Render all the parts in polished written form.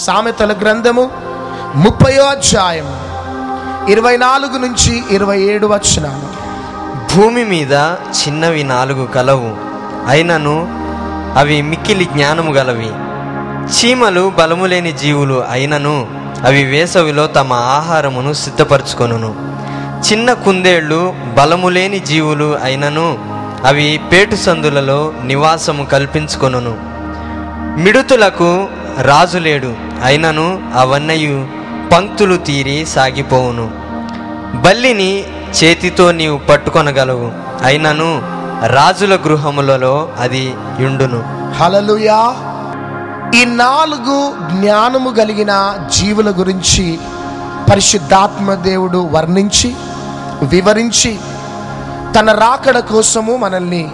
సామెతల గ్రంథము 30వ అధ్యాయం 24 నుంచి 27 వచనాలు. భూమి మీద చిన్నవి 4 కలవు, అయినను అవి మిక్కిలి జ్ఞానము గలవి. చీమలు బలము లేని జీవులు, అయినను అవి వేసవిలో తమ ఆహారమును సిద్ధపరచుకొనును. చిన్న కుందేళ్లు బలము లేని జీవులు, అయినను అవి పేటు సందులలో నివాసము కల్పించుకొనును. మిడుతులకు రాజు లేడు, అయినను అవన్నయు పంక్తులు తీరి సాగిపోవును. బల్లిని చేతితో నీవు పట్టుకొనగలవు, అయినను రాజుల గృహములలో అది యుండును. హల్లెలూయా. ఈ 4 జ్ఞానము కలిగిన జీవుల గురించి పరిశుద్ధాత్మ దేవుడు వర్ణించి వివరించి తన రాకడ కోసము మనల్ని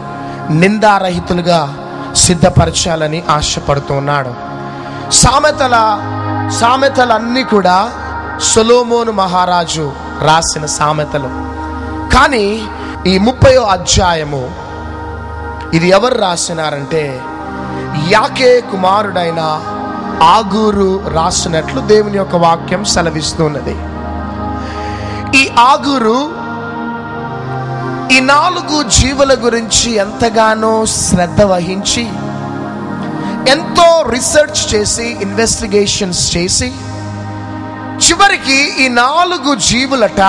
నిందారహితులుగా సిద్ధపరచాలని ఆశపడుతున్నాడు. సామెతలన్నీ కూడా సొలొమోను మహారాజు రాసిన సామెతలు. కానీ ఈ 30వ అధ్యాయము ఇది ఎవరు రాసినారంటే యాకే కుమారుడైన ఆగూరు రాసినట్లు దేవుని యొక్క వాక్యం సెలవిస్తున్నది. ఈ ఆగూరు ఈ 4 జీవుల గురించి ఎంతగానో శ్రద్ధ వహించి ఎంతో రీసెర్చ్ చేసి ఇన్వెస్టిగేషన్స్ చేసి చివరికి ఈ 4 జీవులట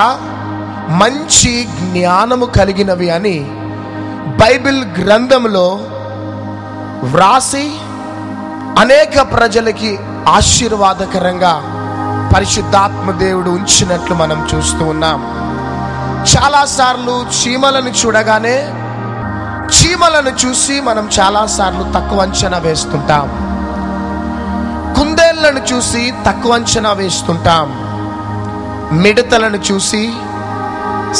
మంచి జ్ఞానము కలిగినవి అని బైబిల్ గ్రంథంలో వ్రాసి అనేక ప్రజలకి ఆశీర్వాదకరంగా పరిశుద్ధాత్మ దేవుడు ఉంచినట్లు మనం చూస్తూ ఉన్నాం. చాలాసార్లు చీమలను చూడగానే చీమలను చూసి మనం చాలాసార్లు తక్కువ అంచనా వేస్తుంటాం. కుందేళ్లను చూసి తక్కువ అంచనా వేస్తుంటాం. మిడతలను చూసి,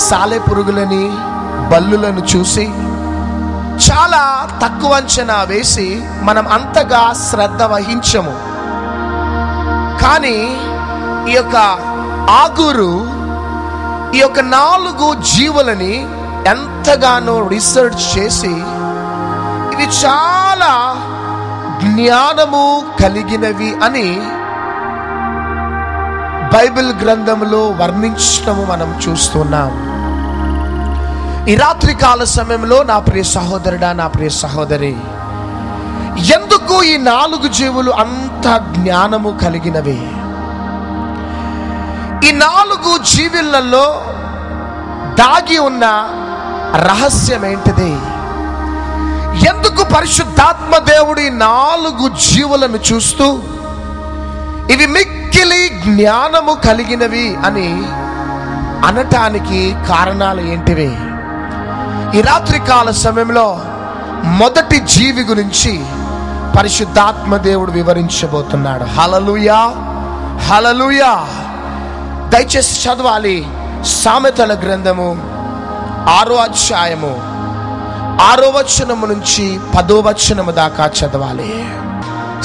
సాలెపురుగులని, బల్లులను చూసి చాలా తక్కువ అంచనా వేసి మనం అంతగా శ్రద్ధ వహించము. కానీ ఈ యొక్క ఆగూరు ఈ యొక్క 4 జీవులని ఎంతగానో రీసెర్చ్ చేసి ఇవి చాలా జ్ఞానము కలిగినవి అని బైబిల్ గ్రంథంలో వర్ణించడము మనం చూస్తున్నాం. ఈ రాత్రి కాల సమయంలో నా ప్రియ సహోదరుడా, నా ప్రియ సహోదరి, ఎందుకు ఈ 4 జీవులు అంత జ్ఞానము కలిగినవి? ఈ 4 జీవులలో దాగి ఉన్న రహస్యం ఏంటిది? ఎందుకు పరిశుద్ధాత్మ దేవుడు ఈ 4 జీవులను చూస్తూ ఇవి మిక్కిలి జ్ఞానము కలిగినవి అని అనటానికి కారణాలు ఏంటివి? ఈ రాత్రి కాల సమయంలో మొదటి జీవి గురించి పరిశుద్ధాత్మ దేవుడు వివరించబోతున్నాడు. హల్లెలూయా, హల్లెలూయా. దయచేసి చదవాలి. సామెతల గ్రంథము 6వ అధ్యాయము 6వ వచనము నుంచి 10వ వచనము దాకా చదవాలి.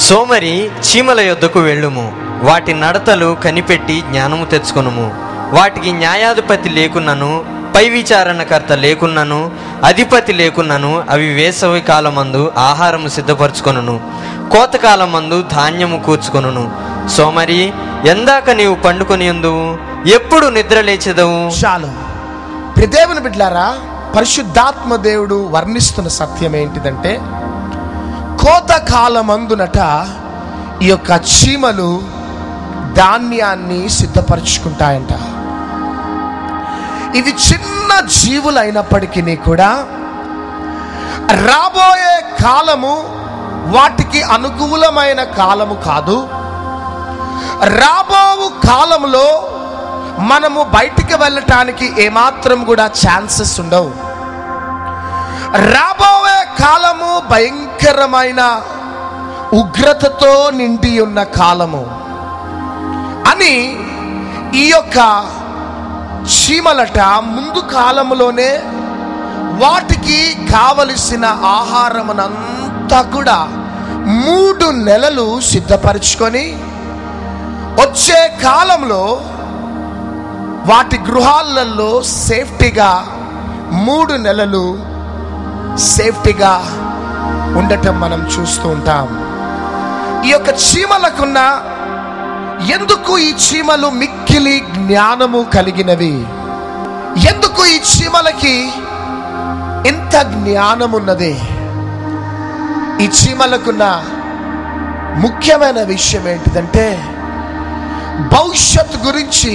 సోమరి చీమల యొద్దకు వెళ్ళుము, వాటి నడతలు కనిపెట్టి జ్ఞానము తెచ్చుకొనుము. వాటికి న్యాయాధిపతి లేకున్నను, పై విచారణకర్త లేకున్నను, అధిపతి లేకున్నను అవి వేసవి కాలమందు ఆహారము సిద్ధపరచుకొనును, కోతకాలమందు ధాన్యము కూర్చుకొనును. సోమరి, ఎందాక నీవు పండుకొని ఉందువు, ఎప్పుడు నిద్ర లేచెదవు? చాలు. దేవుని బిడ్డలారా, పరిశుద్ధాత్మ దేవుడు వర్ణిస్తున్న సత్యం ఏంటిదంటే కోతకాలమందునట ఈ యొక్క చీమలు ధాన్యాన్ని సిద్ధపరచుకుంటాయంట. ఇవి చిన్న జీవులు అయినప్పటికీ కూడా రాబోయే కాలము వాటికి అనుకూలమైన కాలము కాదు. రాబో కాలంలో మనము బయటికి వెళ్ళటానికి ఏమాత్రం కూడా ఛాన్సెస్ ఉండవు. రాబోయే కాలము భయంకరమైన ఉగ్రతతో నిండి ఉన్న కాలము అని ఈ యొక్క చీమలట ముందు కాలంలోనే వాటికి కావలసిన ఆహారమునంతా కూడా 3 నెలలు సిద్ధపరచుకొని వచ్చే కాలంలో వాటి గృహాలలో సేఫ్టీగా 3 నెలలు సేఫ్టీగా ఉండటం మనం చూస్తూ ఉంటాం. ఈ యొక్క చీమలకున్న ఎందుకు ఈ చీమలు మిక్కిలి జ్ఞానము కలిగినవి? ఎందుకు ఈ చీమలకి ఇంత జ్ఞానం ఉన్నది? ఈ చీమలకున్న ముఖ్యమైన విషయం ఏంటిదంటే, భవిష్యత్తు గురించి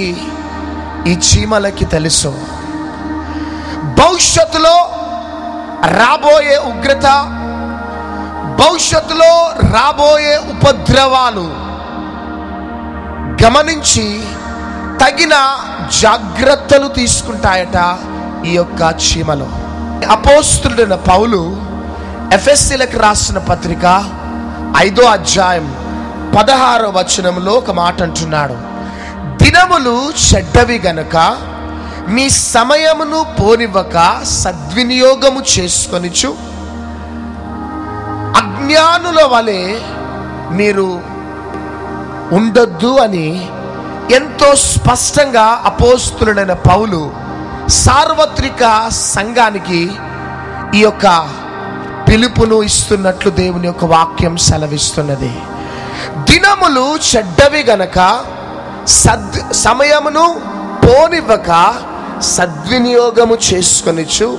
ఈ చీమలకి తెలుసు. భవిష్యత్తులో రాబోయే ఉగ్రత, భవిష్యత్తులో రాబోయే ఉపద్రవాలు గమనించి తగిన జాగ్రత్తలు తీసుకుంటాయట ఈ యొక్క చీమలు. అపోస్తలుడైన పౌలు ఎఫెసీలకు రాసిన పత్రిక 5వ అధ్యాయం 16వ వచనంలో ఒక మాట అంటున్నాడు, దినములు చెడ్డవి గనుక మీ సమయమును పోనివ్వక సద్వినియోగము చేసుకొనిచు అజ్ఞానుల వలె మీరు ఉండొద్దు అని ఎంతో స్పష్టంగా అపోస్తలుడైన పౌలు సార్వత్రిక సంఘానికి ఈ యొక్క పిలుపును ఇస్తున్నట్లు దేవుని యొక్క వాక్యం సెలవిస్తున్నది. దినములు చెడ్డవి గనక సమయమును పోనివ్వక సద్వినియోగము చేసుకొనిచు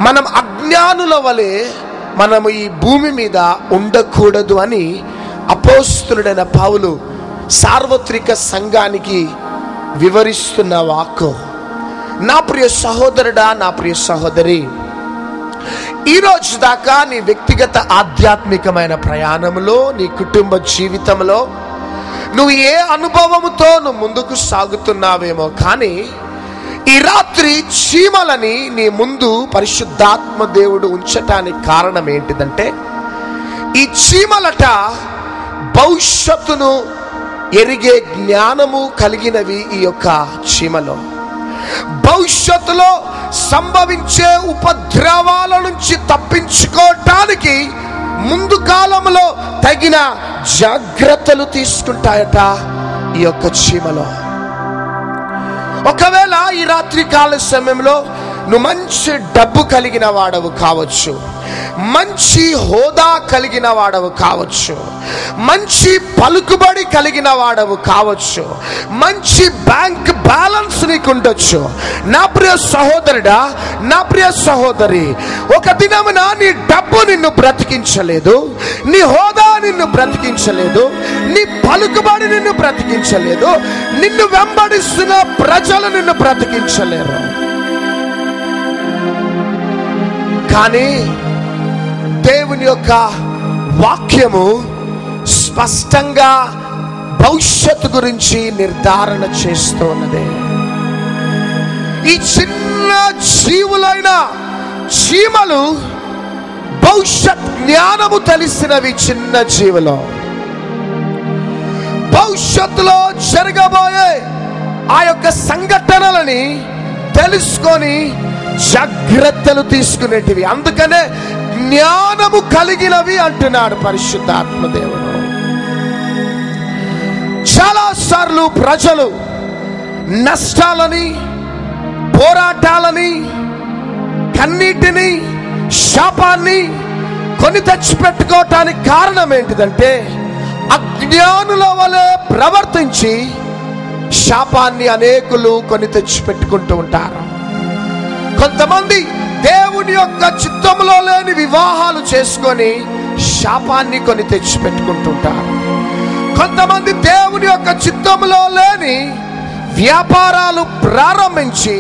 మనం అజ్ఞానుల వలె మనము ఈ భూమి మీద ఉండకూడదు అని అపోస్తలుడైన పౌలు సార్వత్రిక సంఘానికి వివరిస్తున్న వాక్కు. నా ప్రియ సహోదరుడా, నా ప్రియ సహోదరి, ఈరోజు దాకా నీ వ్యక్తిగత ఆధ్యాత్మికమైన ప్రయాణంలో, నీ కుటుంబ జీవితంలో నువ్వు ఏ అనుభవముతో నువ్వు ముందుకు సాగుతున్నావేమో, కానీ ఈ రాత్రి చీమలని నీ ముందు పరిశుద్ధాత్మ దేవుడు ఉంచటానికి కారణం ఏంటిదంటే, ఈ చీమలట భవిష్యత్తును ఎరిగే జ్ఞానము కలిగినవి. ఈ యొక్క చీమలో భవిష్యత్తులో సంభవించే ఉపద్రవాల నుంచి తప్పించుకోవటానికి ముందు కాలంలో తగిన జాగ్రత్తలు తీసుకుంటాయట ఈ యొక్క చీమలో. ఒకవేళ ఈ రాత్రి కాల సమయంలో నువ్వు మంచి డబ్బు కలిగిన వాడవు కావచ్చు, మంచి హోదా కలిగిన వాడవు కావచ్చు, మంచి పలుకుబడి కలిగిన వాడవు కావచ్చు, మంచి బ్యాంక్ బ్యాలెన్స్ నీకు ఉండొచ్చు. నా ప్రియ సహోదరుడా, నా ప్రియ సహోదరి, ఒక దినమున నీ డబ్బు నిన్ను బ్రతికించలేదు, నీ హోదా నిన్ను బ్రతికించలేదు, నీ పలుకుబడి నిన్ను బ్రతికించలేదు, నిన్ను వెంబడిస్తున్న ప్రజలు నిన్ను బ్రతికించలేరు. కానీ దేవుని యొక్క వాక్యము స్పష్టంగా భవిష్యత్తు గురించి నిర్ధారణ చేస్తున్నది. ఈ చిన్న జీవులైన చీమలు భవిష్యత్ జ్ఞానము తెలిసినవి. చిన్న జీవులు భవిష్యత్తులో జరగబోయే ఆ యొక్క సంఘటనలని తెలుసుకొని జాగ్రత్తలు తీసుకునేటివి. అందుకనే జ్ఞానము కలిగినవి అంటున్నాడు పరిశుద్ధాత్మ దేవుడు. చాలా సార్లు ప్రజలు నష్టాలని, పోరాటాలని, కన్నీటిని, శాపాన్ని కొని తెచ్చిపెట్టుకోవటానికి కారణం ఏంటిదంటే, అజ్ఞానుల వలె ప్రవర్తించి శాపాన్ని అనేకులు కొని తెచ్చిపెట్టుకుంటూ ఉంటారు. కొంతమంది దేవుని యొక్క చిత్తంలో లేని వివాహాలు చేసుకొని శాపాన్ని కొని తెచ్చిపెట్టుకుంటుంటారు. కొంతమంది దేవుని యొక్క చిత్తంలో లేని వ్యాపారాలు ప్రారంభించి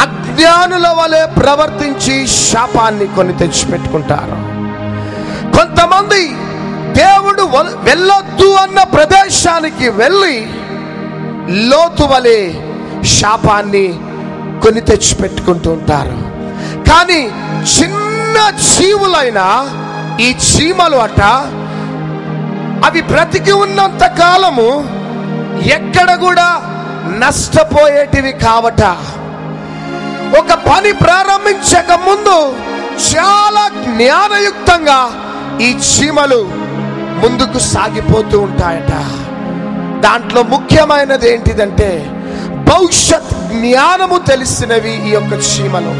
అజ్ఞానుల వలె ప్రవర్తించి శాపాన్ని కొని తెచ్చిపెట్టుకుంటారు. కొంతమంది దేవుడు వెళ్ళొద్దు అన్న ప్రదేశానికి వెళ్ళి లోతు వలె శాపాన్ని కొని తెచ్చిపెట్టుకుంటూ ఉంటారు. కానీ చిన్న జీవులైన ఈ చీమలు అట, అవి బ్రతికి ఉన్నంత కాలము ఎక్కడ కూడా నష్టపోయేటివి కావట. ఒక పని ప్రారంభించక ముందు చాలా జ్ఞానయుక్తంగా ఈ చీమలు ముందుకు సాగిపోతూ ఉంటాయట. దాంట్లో ముఖ్యమైనది ఏంటిదంటే, భవిష్యత్ జ్ఞానము తెలిసినవి ఈ యొక్క చీమలు.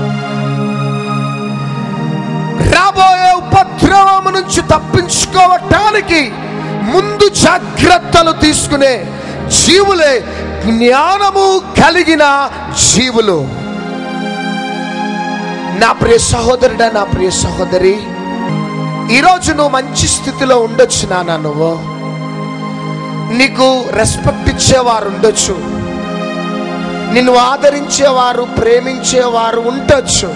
రాబోయే ఉపద్రవము నుంచి తప్పించుకోవటానికి ముందు జాగ్రత్తలు తీసుకునే జీవులే జ్ఞానము కలిగిన జీవులు. నా ప్రియ సహోదరుడా, నా ప్రియ సహోదరి, ఈరోజు నువ్వు మంచి స్థితిలో ఉండొచ్చు నాన్న. నువ్వు నీకు రెస్పెక్ట్ ఇచ్చేవారు ఉండొచ్చు, నిన్ను ఆదరించేవారు ప్రేమించేవారు ఉండొచ్చు.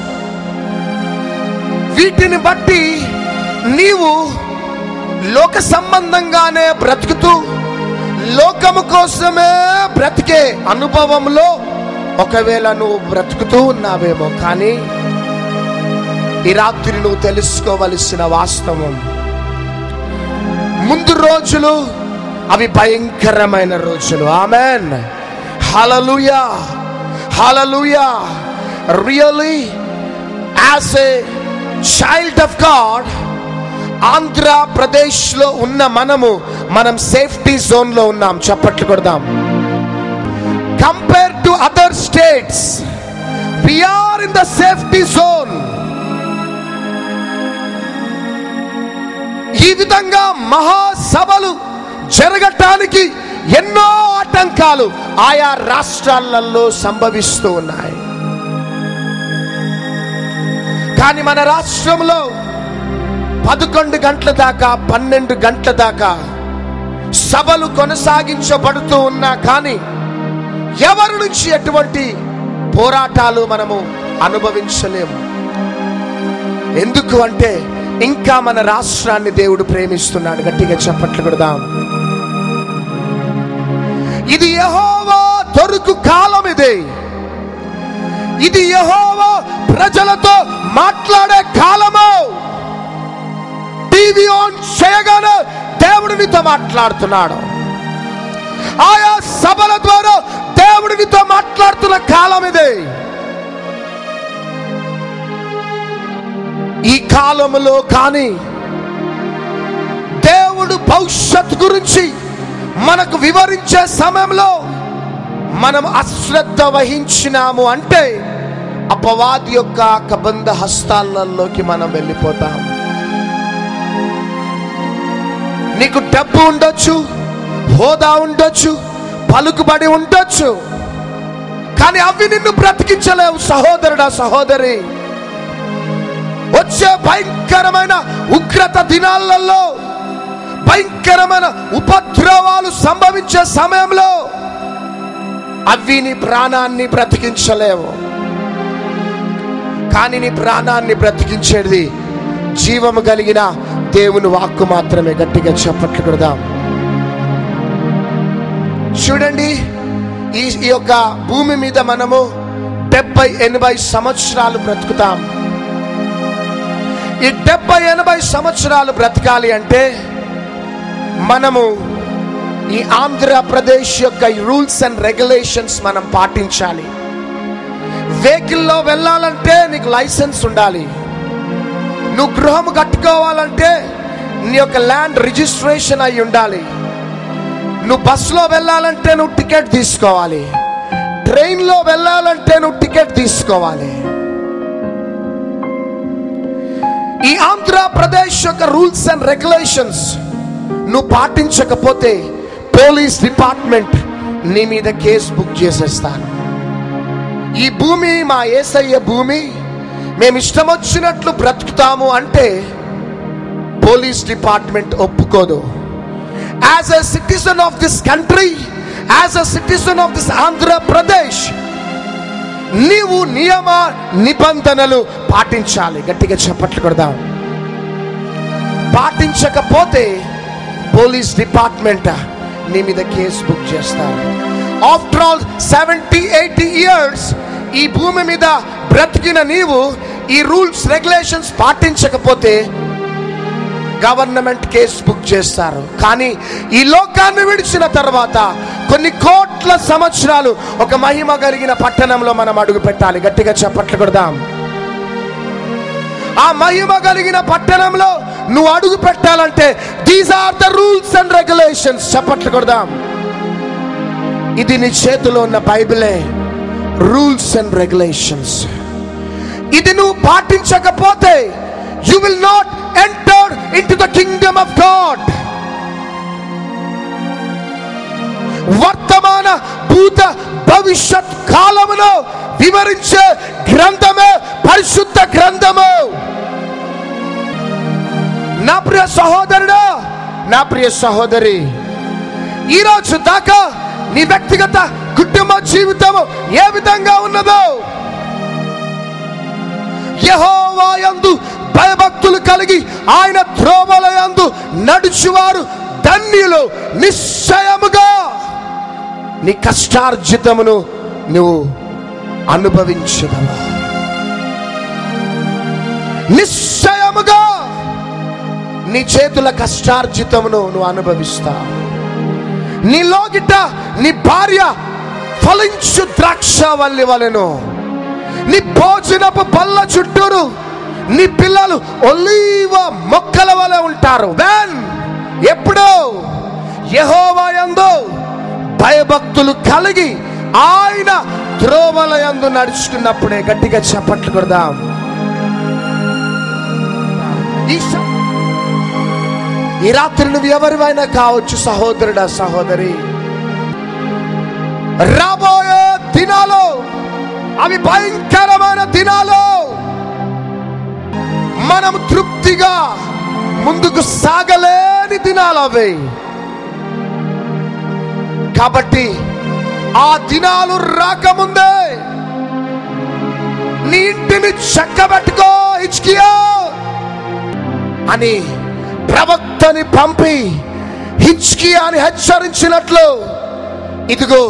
వీటిని బట్టి నీవు లోక సంబంధంగానే బ్రతుకుతూ లోకము కోసమే బ్రతికే అనుభవంలో ఒకవేళ నువ్వు బ్రతుకుతూ ఉన్నావేమో. కానీ ఈ రాత్రి నువ్వు తెలుసుకోవలసిన వాస్తవం, ముందు రోజులు అవి భయంకరమైన రోజులు. Amen, hallelujah, hallelujah. Really as a child of God, ఆంధ్రప్రదేశ్లో ఉన్న మనం సేఫ్టీ జోన్లో ఉన్నాం. చప్పట్లు కొడదాం. Compare to other states, we are in the safety zone. ఈ విధంగా మహాసభలు జరగటానికి ఎన్నో ఆటంకాలు ఆయా రాష్ట్రాలలో సంభవిస్తూ ఉన్నాయి. కానీ మన రాష్ట్రంలో 11 గంటల దాకా 12 గంటల దాకా సభలు కొనసాగించబడుతూ ఉన్నా కానీ ఎవరి నుంచి ఎటువంటి పోరాటాలు మనము అనుభవించలేము. ఎందుకు అంటే ఇంకా మన రాష్ట్రాన్ని దేవుడు ప్రేమిస్తున్నాడు. గట్టిగా చప్పట్లు కొడదాం. ఇది యెహోవా దొరుకు కాలం, ఇది యెహోవా ప్రజలతో మాట్లాడే కాలము. టీవీ ఆన్ చేయగానే దేవుడు నీతో మాట్లాడుతున్నాడు. ఆయా సభల ద్వారా దేవుడు నీతో మాట్లాడుతున్న కాలం ఇది. ఈ కాలంలో కానీ దేవుడు భవిష్యత్తు గురించి మనకు వివరించే సమయంలో మనం అశ్రద్ధ వహించినాము అంటే అపవాది యొక్క కబంధ హస్తాలలోకి మనం వెళ్ళిపోతాం. నీకు డబ్బు ఉండొచ్చు, హోదా ఉండొచ్చు, పలుకుబడి ఉండొచ్చు, కానీ అవి నిన్ను బ్రతికించలేవు. సహోదరుడా, సహోదరి, వచ్చే భయంకరమైన ఉగ్రత దినాలలో, భయంకరమైన ఉపద్రవాలు సంభవించే సమయంలో అవి నీ ప్రాణాన్ని బ్రతికించలేవు. కానీ నీ ప్రాణాన్ని బ్రతికించేది జీవము కలిగిన దేవుని వాక్కు మాత్రమే. గట్టిగా చప్పట్లు కొడదాం. చూడండి, ఈ యొక్క భూమి మీద మనము 70-80 సంవత్సరాలు బ్రతుకుతాం. ఈ 70-80 సంవత్సరాలు బ్రతకాలి అంటే మనము ఈ ఆంధ్రప్రదేశ్ యొక్క రూల్స్ అండ్ రెగ్యులేషన్స్ మనం పాటించాలి. వెహికల్లో వెళ్ళాలంటే నీకు లైసెన్స్ ఉండాలి. నువ్వు గృహం కట్టుకోవాలంటే నీ యొక్క ల్యాండ్ రిజిస్ట్రేషన్ అయి ఉండాలి. నువ్వు బస్సులో వెళ్ళాలంటే నువ్వు టికెట్ తీసుకోవాలి. ట్రైన్లో వెళ్ళాలంటే నువ్వు టికెట్ తీసుకోవాలి. ఈ ఆంధ్రప్రదేశ్ యొక్క రూల్స్ అండ్ రెగ్యులేషన్స్ నువ్వు పాటించకపోతే పోలీస్ డిపార్ట్మెంట్ నీ మీద కేసు బుక్ చేసేస్తాను. ఈ భూమి మా యేసయ్య భూమి, మేము ఇష్టం వచ్చినట్లు బ్రతుకుతాము అంటే పోలీస్ డిపార్ట్మెంట్ ఒప్పుకోదు. As a citizen of this country, as a citizen of this Andhra Pradesh, నీవు నియమ నిబంధనలు పాటించాలి. గట్టిగా చప్పట్లు కొడదాం. పాటించకపోతే పోలీస్ డిపార్ట్మెంట్ నీ మీద కేసు బుక్ చేస్తారు. ఆఫ్టర్ ఆల్ 70-80 ఇయర్స్ ఈ భూమి మీద బ్రతికిన నీవు ఈ రూల్స్ రెగ్యులేషన్స్ పాటించకపోతే గవర్నమెంట్ కేసు బుక్ చేస్తారు. కానీ ఈ లోకాన్ని విడిచిన తర్వాత కొన్ని కోట్ల సంవత్సరాలు ఒక మహిమ కలిగిన పట్టణంలో మనం అడుగు పెట్టాలి. గట్టిగా చప్పట్లు కొడదాం. ఆ మహిమ కలిగిన పట్టణంలో నువ్వు అడుగు పెట్టాలంటే these are the rules and regulations. చప్పట్లు కొడదాం. ఇది నీ చేతిలో ఉన్న బైబిలే, రూల్స్ అండ్ రెగ్యులేషన్స్. ఇది నువ్వు పాటించకపోతే you will not enter into the kingdom of God. వర్తమాన భూత భవిష్యత్ కాలమును వివరించే గ్రంథమే పరిశుద్ధ గ్రంథము. నా ప్రియ సహోదరుడా, నా ప్రియ సహోదరి, ఈరోజు దాకా నీ వ్యక్తిగత కుటుంబ జీవితము ఏ విధంగా ఉన్నదో, యెహోవా యందు భయభక్తులు కలిగి ఆయన త్రోవల యందు నడుచువారు ధన్యులు. నిశ్చయముగా నీ కష్టార్జితమును నువ్వు అనుభవించదవా? నిశ్చయముగా నీ చేతుల కష్టార్జితమును నువ్వు అనుభవిస్తావు. నీ లోగిట నీ భార్య ఫలించు ద్రాక్షవల్లి వలెను, నీ భోజనపు బల్ల చుట్టూరు నీ పిల్లలు ఒలీవ మొక్కల వలె ఉంటారు. ఎప్పుడు యెహోవా యందు భయభక్తులు కలిగి ఆయన త్రోవల యందు నడుచుకున్నప్పుడే. గట్టిగా చప్పట్లు కొడదాం. ఈ రాత్రి నువ్వు ఎవరివైనా కావచ్చు సహోదరుడా, సహోదరి. రాబోయే దినాలు అవి భయంకరమైన దినాలు. మనం తృప్తిగా ముందుకు సాగలేని దినాలు అవి. కాబట్టి ఆ దినాలు రాకముందే నీ ఇంటిని చక్కబెట్టుకో హిజ్కియా అని ప్రవక్తని పంపి హిజ్కియాని హెచ్చరించినట్లు, ఇదిగో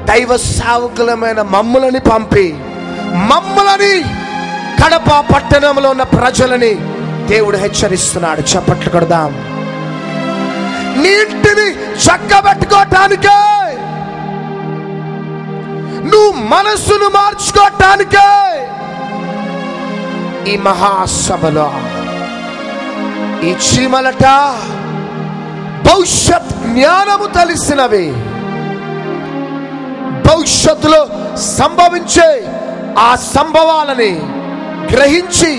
దైవ సేవకులమైన మమ్ములని పంపి మమ్ములని కడప పట్టణంలో ఉన్న ప్రజలని దేవుడు హెచ్చరిస్తున్నాడు. చప్పట్లు కొడదాం. నీ ఇంటిని చక్కబెట్టుకోవటానికే, నువ్వు మనసును మార్చుకోవటానికే ఈ మహాసభలో ఈ చీమలట భవిష్యత్ జ్ఞానము తెలిసినవి, భవిష్యత్తులో సంభవించే ఆ సంభవాలని గ్రహించి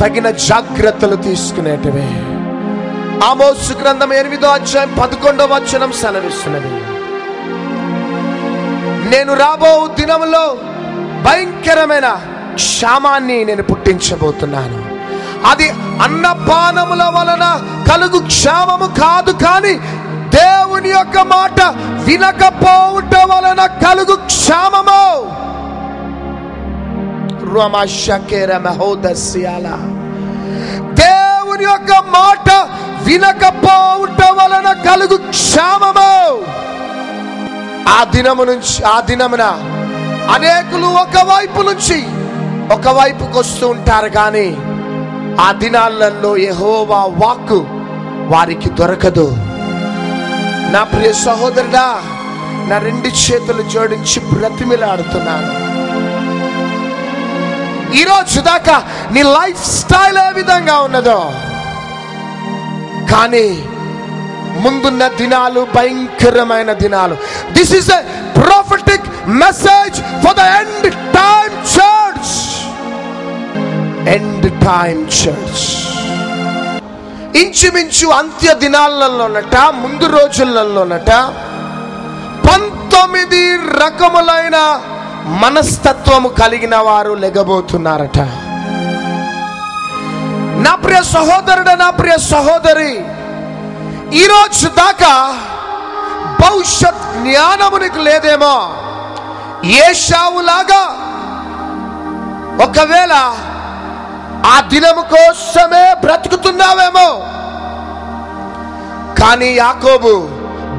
తగిన జాగ్రత్తలు తీసుకునేటివే. ఆమోసు గ్రంథం 8వ అధ్యాయం 11వ వచనం సెలవిస్తున్నది, నేను రాబో దినములో భయంకరమైన క్షామాన్ని నేను పుట్టించబోతున్నాను. అది అన్నపానముల వలన కలుగు క్షామము కాదు, కానీ దేవుని యొక్క మాట వినకపోవుట వలన కలుగు క్షామము. దేవుని యొక్క మాట వినకపోవుట వలన కలుగు క్షామము. ఆ దినమున అనేకులు ఒకవైపు నుంచి ఒకవైపుకు వస్తూ ఉంటారు, కానీ ఆ దినాలలో యెహోవా వాక్కు వారికి దొరకదు. నా ప్రియ సహోదరుడా, నా 2 చేతులు జోడించి బ్రతిమిలాడుతున్నాను. ఈరోజు దాకా నీ లైఫ్ స్టైల్ ఏ విధంగా ఉన్నదో, కానీ ముందున్న దినాలు భయంకరమైన దినాలు. This is a prophetic message for the end time church. End time church ఇంచుమించు అంత్య దినాలలోనట, ముందు రోజులలోనట 19 రకములైన మనస్తత్వము కలిగిన వారు లెగబోతున్నారట. నా ప్రియ సహోదరుడు, నా ప్రియ సహోదరి, ఈరోజు దాకా భవిష్యత్ జ్ఞానము నీకు లేదేమో. ఏశావులాగా ఒకవేళ ఆ దినము కోసమే బ్రతుకుతున్నావేమో, కానీ యాకోబు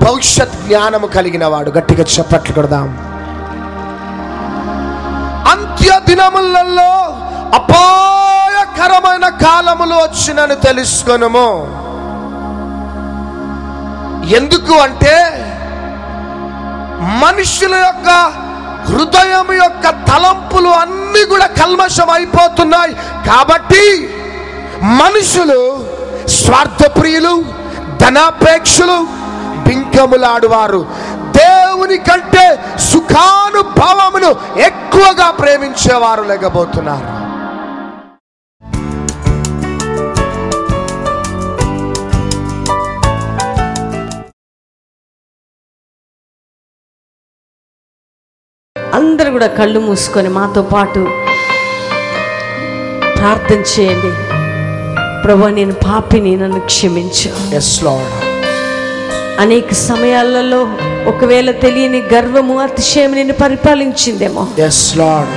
భవిష్యత్ జ్ఞానము కలిగిన వాడు. గట్టిగా చప్పట్లు కొడదాం. అంత్య దినములలో అపాయకరమైన కాలములు వచ్చినని తెలుసుకొనుము. ఎందుకు అంటే మనుషుల యొక్క హృదయం యొక్క తలంపులు అన్ని కూడా కల్మషం అయిపోతున్నాయి. కాబట్టి మనుషులు స్వార్థప్రియులు, ధనాపేక్షలు, బింకములాడువారు, దేవుని కంటే సుఖానుభవమును ఎక్కువగా ప్రేమించేవారు లేకపోతున్నారు. అందరూ కూడా కళ్ళు మూసుకొని మాతో పాటు ప్రార్థన చేయండి. ప్రభువా, నేను పాపిని, నన్ను క్షమించు. Yes, Lord. అనేక సమయాలలో ఒకవేళ తెలియని గర్వము, అతిశయం నిన్ను పరిపాలించిందేమో. Yes, Lord.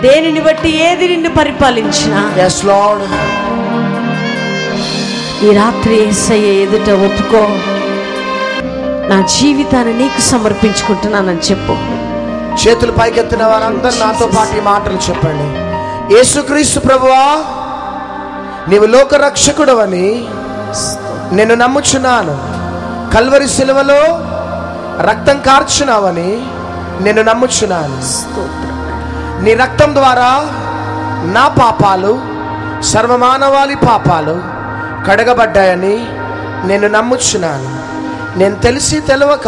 దేనిని బట్టి ఏది నిన్ను పరిపాలించినా Yes, Lord. ఈ రాత్రి యేసయ్య ఎదుట ఒప్పుకో. నా జీవితాన్ని నీకు సమర్పించుకుంటున్నానని చెప్పు. చేతులు పైకెత్తిన వారందరూ నాతో పాటు ఈ మాటలు చెప్పండి. యేసుక్రీస్తు ప్రభువా, నీవు లోక రక్షకుడవని నేను నమ్ముచున్నాను. కల్వరి శిలువలో రక్తం కార్చున్నావని నేను నమ్ముచున్నాను. నీ రక్తం ద్వారా నా పాపాలు, సర్వమానవాళి పాపాలు కడగబడ్డాయని నేను నమ్ముచున్నాను. నేను తెలిసి తెలవక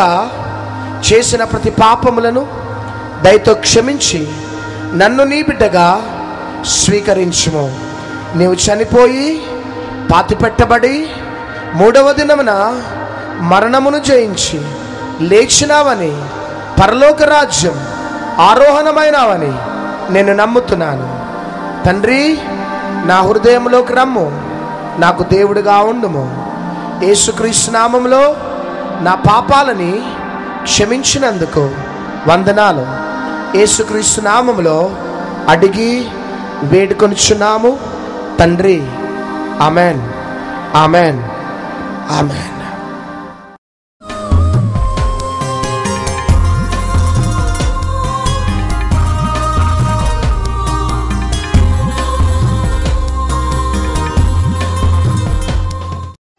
చేసిన ప్రతి పాపములను దయతో క్షమించి నన్ను నీ బిడ్డగా స్వీకరించుము. నీవు చనిపోయి పాతిపెట్టబడి మూడవ దినమున మరణమును జయించి లేచినావని, పరలోక రాజ్యం ఆరోహణమైనావని నేను నమ్ముతున్నాను. తండ్రి, నా హృదయంలోకి రమ్ము, నాకు దేవుడిగా ఉండుము. యేసుక్రీస్తు నామములో నా పాపాలని క్షమించినందుకు వందనాలు. యేసుక్రీస్తు నామములో అడిగి వేడుకొనుచున్నాము తండ్రి. Amen, amen, amen.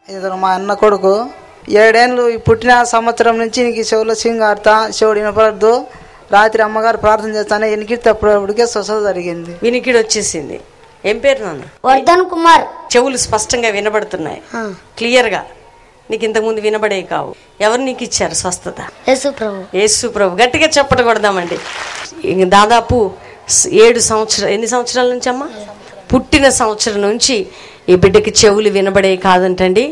ఇతను మా అన్న కొడుకు. 7 ఏళ్ళు పుట్టిన సంవత్సరం నుంచి నీకు చెవులో సింగాడతా, చెవుడు వినపడద్దు. రాత్రి అమ్మగారు ప్రార్థన చేస్తానే ఎనికిడితే అప్పటికే స్వస్థత జరిగింది. వినికిడి వచ్చేసింది. ఏం పేరు నాన్న? వర్ధన్ కుమార్. చెవులు స్పష్టంగా వినబడుతున్నాయి, క్లియర్గా. నీకు ఇంతకుముందు వినబడే కావు. ఎవరు నీకు ఇచ్చారు స్వస్థత? యేసు ప్రభు. యేసు ప్రభు. గట్టిగా చెప్పట కొడదామండి. దాదాపు 7 సంవత్సరాలు, ఎన్ని సంవత్సరాల నుంచి అమ్మా? పుట్టిన సంవత్సరం నుంచి ఈ బిడ్డకి చెవులు వినబడే కాదంటండి.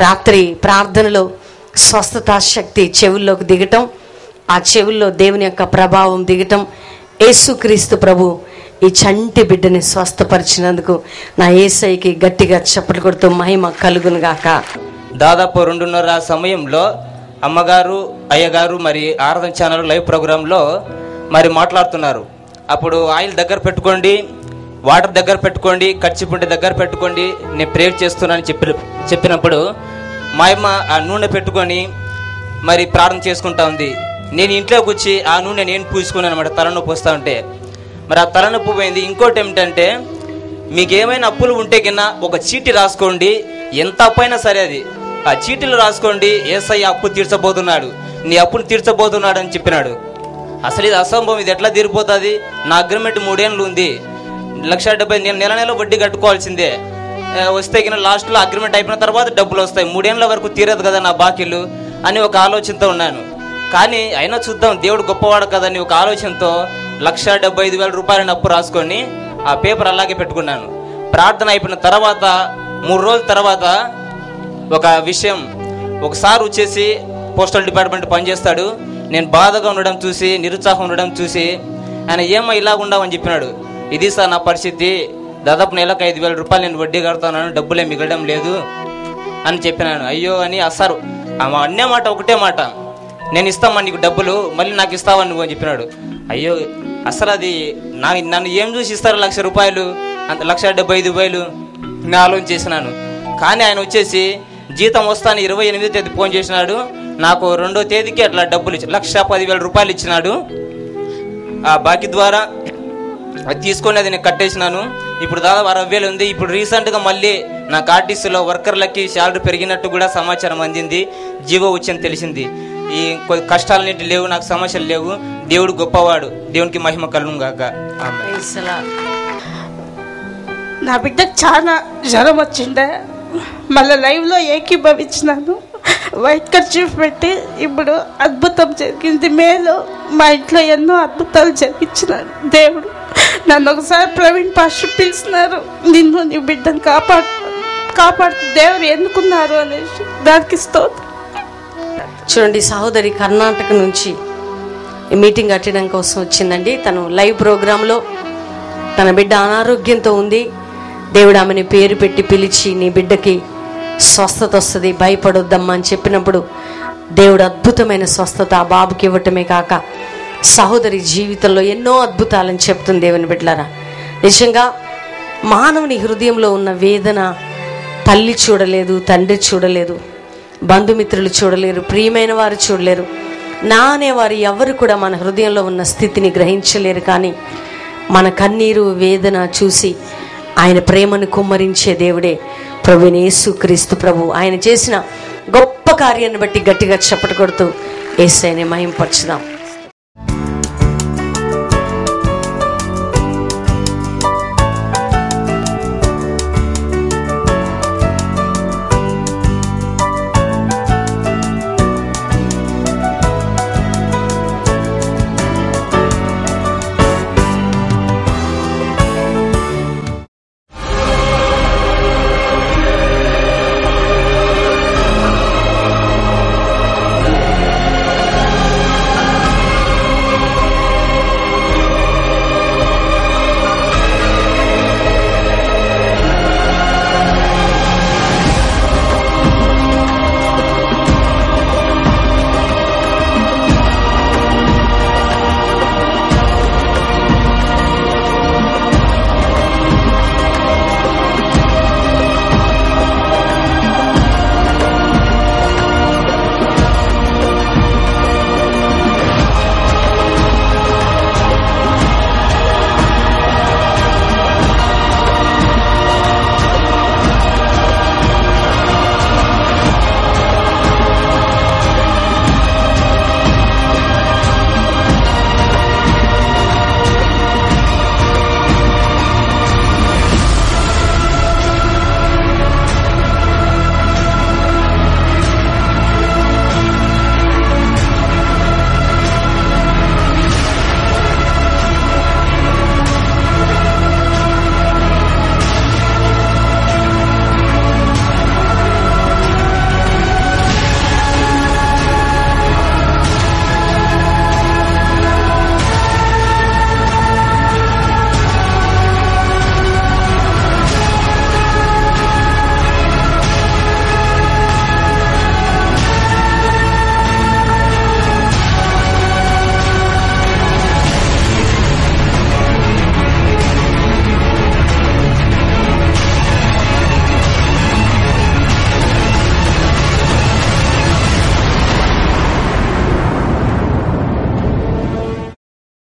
రాత్రి ప్రార్థనలో స్వస్థత శక్తి చెవుల్లోకి దిగటం, ఆ చెవుల్లో దేవుని యొక్క ప్రభావం దిగటం. యేసుక్రీస్తు ప్రభు ఈ చంటి బిడ్డని స్వస్థపరిచినందుకు నా యేసయ్యకి గట్టిగా చప్పట్లు కొడుతూ మహిమ కలుగును గాక. దాదాపు 2:30 సమయంలో అమ్మగారు, అయ్యగారు మరి ఆరాధన ఛానల్ లైవ్ ప్రోగ్రాంలో మరి మాట్లాడుతున్నారు. అప్పుడు ఆయిల్ దగ్గర పెట్టుకోండి, వాటర్ దగ్గర పెట్టుకోండి, కచ్చిపుంటి దగ్గర పెట్టుకోండి, నేను ప్రేయర్ చేస్తున్నానని చెప్పినప్పుడు మా అమ్మ ఆ నూనె పెట్టుకొని మరి ప్రార్థన చేసుకుంటా ఉంది. నేను ఇంట్లోకి వచ్చి ఆ నూనె నేను పూసుకున్నాను అనమాట, తలనొప్పి వస్తూ ఉంటే. మరి ఆ తలనొప్పి పోయింది. ఇంకోటి ఏమిటంటే, మీకు ఏమైనా అప్పులు ఉంటే కింద ఒక చీటీ రాసుకోండి, ఎంత అప్పు అయినా సరే అది ఆ చీటీలు రాసుకోండి, యేసయ్య అప్పు తీర్చబోతున్నాడు, నీ అప్పును తీర్చబోతున్నాడు అని చెప్పినాడు. అసలు ఇది అసంభవం, ఇది ఎట్లా తీరిపోతుంది? నా అగ్రిమెంట్ 3 ఏళ్ళు ఉంది, 1,70,000 నేను నెల వడ్డీ కట్టుకోవాల్సిందే. వస్తే కింద లాస్ట్లో అగ్రిమెంట్ అయిపోయిన తర్వాత డబ్బులు వస్తాయి, 3 ఏళ్ళ వరకు తీరదు కదా నా బాకీలు అని ఒక ఆలోచనతో ఉన్నాను. కానీ అయినా చూద్దాం, దేవుడు గొప్పవాడు కదని ఒక ఆలోచనతో 1,75,000 రూపాయలని అప్పు రాసుకొని ఆ పేపర్ అలాగే పెట్టుకున్నాను. ప్రార్థన అయిపోయిన తర్వాత 3 రోజుల తర్వాత ఒక విషయం, ఒకసారి వచ్చేసి పోస్టల్ డిపార్ట్మెంట్ పనిచేస్తాడు. నేను బాధగా ఉండడం చూసి, నిరుత్సాహం ఉండడం చూసి ఆయన ఏమో ఇలా ఉండవని చెప్పినాడు. ఇది సార్ నా పరిస్థితి, దాదాపు నెలకు 5,000 రూపాయలు నేను వడ్డీ కడతాను, డబ్బులే మిగలడం లేదు అని చెప్పినాను. అయ్యో అని అసారు అన్నే మాట, ఒకటే మాట, నేను ఇస్తామా నీకు డబ్బులు, మళ్ళీ నాకు ఇస్తావా నువ్వు అని చెప్పినాడు. అయ్యో అసలు అది నన్ను ఏం చూసి ఇస్తారు 1,00,000 రూపాయలు, అంత 1,75,000 నేను ఆలోచన చేసినాను. కానీ ఆయన వచ్చేసి జీతం వస్తాను 28వ తేదీ ఫోన్ చేసినాడు. నాకు 2వ తేదీకి అట్లా డబ్బులు 1,10,000 రూపాయలు ఇచ్చినాడు. ఆ బాకీ ద్వారా అది తీసుకొని అది నేను కట్టేసినాను. ఇప్పుడు దాదాపు 60,000 ఉంది. ఇప్పుడు రీసెంట్గా మళ్ళీ నాకు ఆర్టీసీలో వర్కర్లకి శాలరీ పెరిగినట్టు కూడా సమాచారం అందింది, జీవో వచ్చని తెలిసింది. ఈ కష్టాలన్నిటి లేవు, నాకు సమస్యలు లేవు. దేవుడు గొప్పవాడు, దేవునికి మహిమ కలుగును గాక. నా బిడ్డకు చాలా జ్వరం వచ్చిండే, మళ్ళీ లైవ్లో ఏకీభవించినాను. వైట్ కర్చీఫ్ పెట్టి ఇప్పుడు అద్భుతం జరిగింది. మేలు మా ఇంట్లో ఎన్నో అద్భుతాలు జరిగించినాడు దేవుడు. నన్ను ఒకసారి ప్రవీణ్ పాస్టర్ పిలిచినారు, నిన్ను నీ బిడ్డను కాపాడు దేవుడు ఎన్నుకున్నారు అనేసి, దానికి స్తోత్రం. చూడండి, సహోదరి కర్ణాటక నుంచి ఈ మీటింగ్ అటెండ్ కోసం వచ్చిందండి. తను లైవ్ ప్రోగ్రాంలో తన బిడ్డ అనారోగ్యంతో ఉంది. దేవుడు ఆమెని పేరు పెట్టి పిలిచి నీ బిడ్డకి స్వస్థత వస్తుంది, భయపడొద్దమ్మా అని చెప్పినప్పుడు దేవుడు అద్భుతమైన స్వస్థత ఆ బాబుకి ఇవ్వటమే కాక సహోదరి జీవితంలో ఎన్నో అద్భుతాలని చెప్తుంది దేవుని బిడ్డలారా. నిజంగా మానవుని హృదయంలో ఉన్న వేదన తల్లి చూడలేదు, తండ్రి చూడలేదు, బంధుమిత్రులు చూడలేరు, ప్రియమైన వారు చూడలేరు, నా అనేవారు ఎవరు కూడా మన హృదయంలో ఉన్న స్థితిని గ్రహించలేరు. కానీ మన కన్నీరు వేదన చూసి ఆయన ప్రేమను కుమ్మరించే దేవుడే ప్రభువైన యేసుక్రీస్తు ప్రభు. ఆయన చేసిన గొప్ప కార్యాన్ని బట్టి గట్టిగా చప్పట్లు కొడుతూ యేసయ్యని మహిమపరచుదాం.